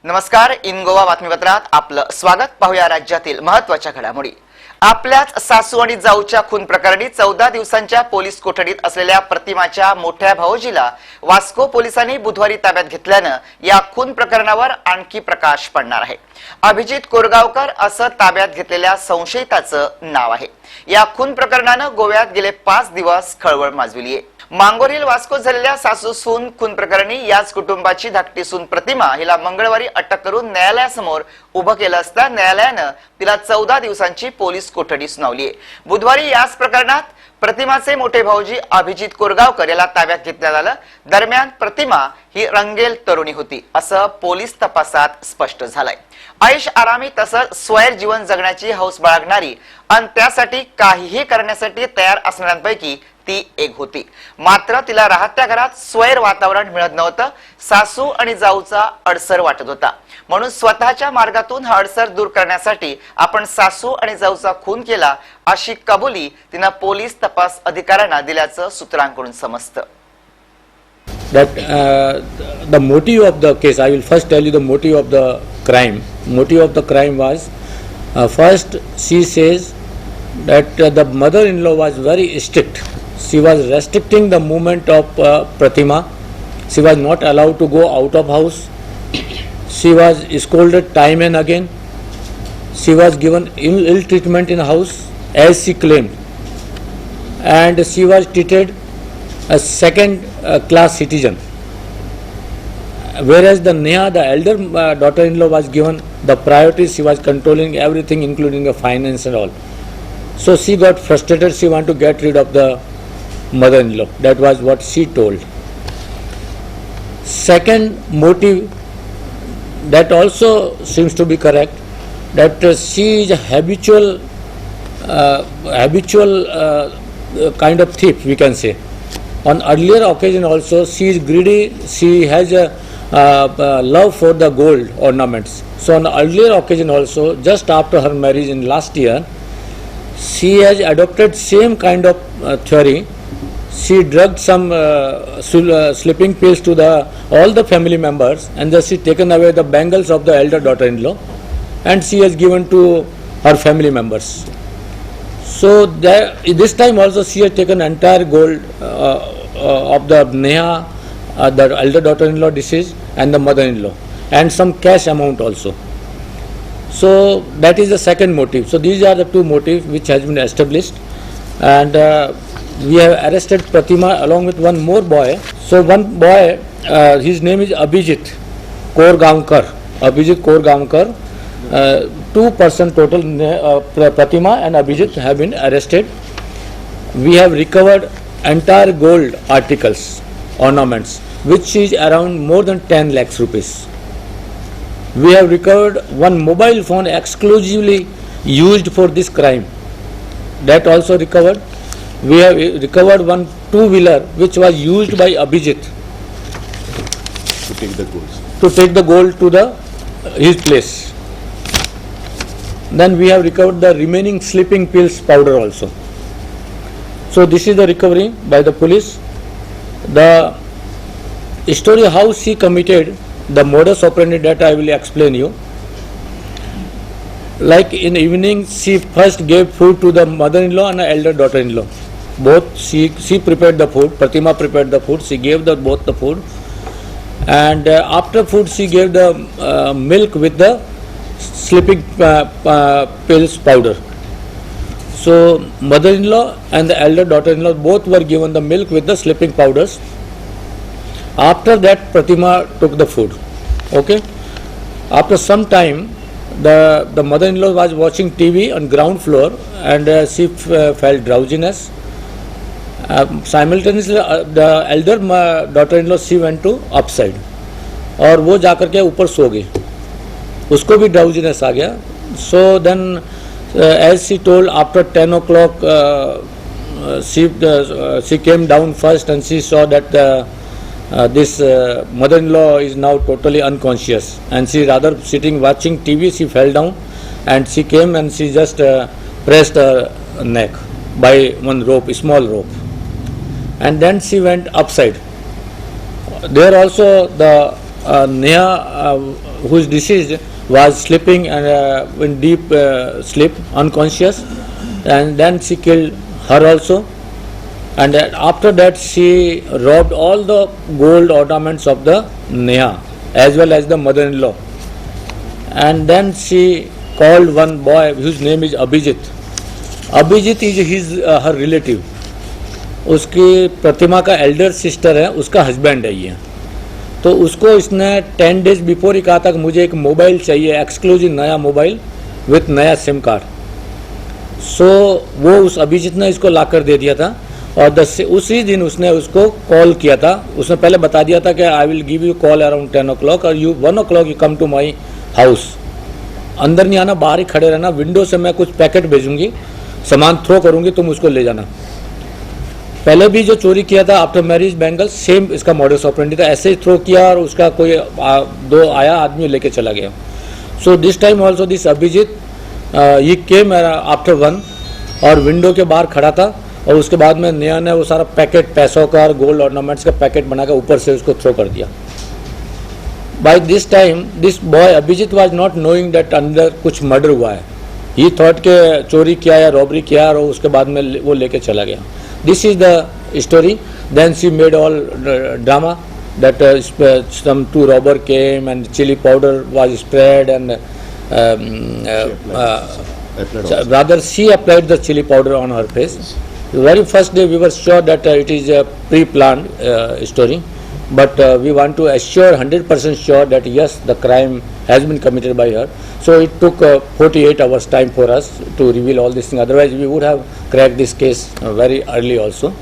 नमस्कार, इन गोवा बातमीपत्रात आपलं स्वागत. पाहूया राज्यातील महत्त्वाच्या घडामोडी. आपल्याच सासू आणि जाऊच्या खून प्रकरणी 14 दिवसांच्या पोलीस कोठडीत असलेल्या प्रतिमाच्या मोठ्या भाऊजीला वास्को पोलिसांनी बुधवारी ताब्यात घेतल्यानं या खून प्रकरणावर आणखी प्रकाश पडणार आहे. अभिजित कोरगावकर असं ताब्यात घेतलेल्या संशयिताचं नाव आहे. या खून प्रकरणानं गोव्यात गेले 5 दिवस खळबळ माजविली आहे. मांगोरील वास्को झालेल्या सासू सून खून प्रकरणी याच कुटुंबाची धाकटी सून प्रतिमा हिला मंगळवारी अटक करून न्यायालयासमोर उभं केलं असता न्यायालयानं तिला 14 दिवसांची पोलीस कोठडी सुनावली आहे. बुधवारी याच प्रकरणात प्रतिमाचे मोठे भाऊजी अभिजित कोरगावकर याला ताब्यात घेतण्यात आलं. दरम्यान प्रतिमा ही रंगेल तरुणी होती असं पोलीस तपासात स्पष्ट झालंय. ऐश आरामी तसंच स्वैर जीवन जगण्याची हौस बाळगणारी आणि त्यासाठी काहीही करण्यासाठी तयार असणाऱ्यांपैकी ती एक होती. मात्र तिला राहत्या घरात स्वैर वातावरण मिळत नव्हतं. सासू आणि जाऊचा अडसर वाटत होता. म्हणून स्वतःच्या मार्गातून हा अडसर दूर करण्यासाठी आपण सासू आणि जाऊचा खून केला अशी कबुली तिनं पोलीस तपास अधिकाऱ्यांना दिल्याचं सूत्रांकडून समजतं. That the motive of the case, I will first tell you the motive of the crime. Motive of the crime was first she says that the mother-in-law was very strict. She was restricting the movement of Pratima. She was not allowed to go out of house. She was scolded time and again. She was given ill treatment in house as she claimed, and she was treated a second class citizen, whereas the Neha, the elder daughter-in-law, was given the priority. She was controlling everything including the finance and all. So she got frustrated. She wanted to get rid of the mother-in-law. That was what she told. Second motive that also seems to be correct, that she is a habitual kind of thief, we can say. On earlier occasion also she is greedy. She has a love for the gold ornaments. So on earlier occasion also, just after her marriage in last year, she has adopted same kind of theory. She drugged some sleeping pills to all the family members, and then she taken away the bangles of the elder daughter-in-law, and she has given to her family members. So this time also she has taken entire gold of the Neha, the elder daughter-in-law deceased, and the mother-in-law, and some cash amount also. So that is the second motive. So these are the two motives which has been established, and we have arrested Pratima along with one more boy. So one boy, his name is Abhijit Koorgaonkar. Abhijit Koorgaonkar. 2 person total, Pratima and Abhijit have been arrested. We have recovered entire gold articles, ornaments, which is around more than 10 lakhs rupees. We have recovered one mobile phone exclusively used for this crime. That also recovered. We have recovered one two-wheeler which was used by Abhijit to take the gold to his place. Then we have recovered the remaining sleeping pills powder also. So this is the recovery by the police. The story how she committed, the modus operandi, that I will explain you. Like in evening, she first gave food to the mother-in-law and the elder daughter-in-law. Both she prepared the food. Pratima prepared the food. She gave both the food, and after food she gave the milk with the sleeping pills powder. So mother-in-law and the elder daughter-in-law both were given the milk with the sleeping powders. After that, Pratima took the food. Okay. After some time, the mother-in-law was watching TV on ground floor, and she felt drowsiness. Simultaneously, the elder daughter-in-law, she went to upside, और वो जाकर के ऊपर सो गई. उसको भी drowsiness आ गया. So then, as she told, after 10 o'clock, she came down first, and she saw that this mother-in-law is now totally unconscious, and she rather sitting watching TV. She fell down, and she came and she just pressed her neck by one rope, small rope, and then she went upside. There also the Neha who is deceased was sleeping and in deep sleep, unconscious, and then she killed her also. And after that she robbed all the gold ornaments of the Neha as well as the mother-in-law. And then she called one boy whose name is Abhijit. Abhijit is her relative. उसकी प्रतिमा का Elder sister है, उसका husband है ये. तो उसको इसने 10 days before he कहा था कि मुझे एक मोबाइल चाहिए, एक्सक्लूसिव नया मोबाइल विथ नया सिम कार्ड. सो वो उस अभिजीत ने इसको ला कर दे दिया था. और उसी दिन उसने उसको कॉल किया था. उसने पहले बता दिया था कि I will give you call around 10 o'clock और you 1 o'clock you come to my house. अंदर नहीं आना, बाहर ही खड़े रहना, विंडो से मैं कुछ पैकेट भेजूंगी, सामान थ्रो करूंगी, तुम उसको ले जाना. पहले भी जो चोरी किया था आफ्टर मैरिज बैंगल, सेम इसका मॉडस ऑपरेंडी था. ऐसे ही थ्रो किया और उसका कोई दो आया आदमी लेके चला गया. So this time also this Abhijit ये केम आफ्टर 1 और विंडो के बाहर खड़ा था. और उसके बाद में नया ने वो सारा पैकेट पैसों का और गोल्ड ऑर्नामेंट्स का पैकेट बनाकर ऊपर से उसको थ्रो कर दिया. By this time this boy Abhijit was not knowing that अंदर कुछ मर्डर हुआ है. ही थॉट के चोरी किया या रॉबरी किया और उसके बाद में वो लेके चला गया. This is the story. Then she made all drama that some two robber came and chili powder was spread and rather she applied the chili powder on her face. The very first day we were sure that it is a pre-planned story, but we want to assure 100% sure that yes, the crime has been committed by her. So it took 48 hours time for us to reveal all these things. Otherwise we would have cracked this case very early also.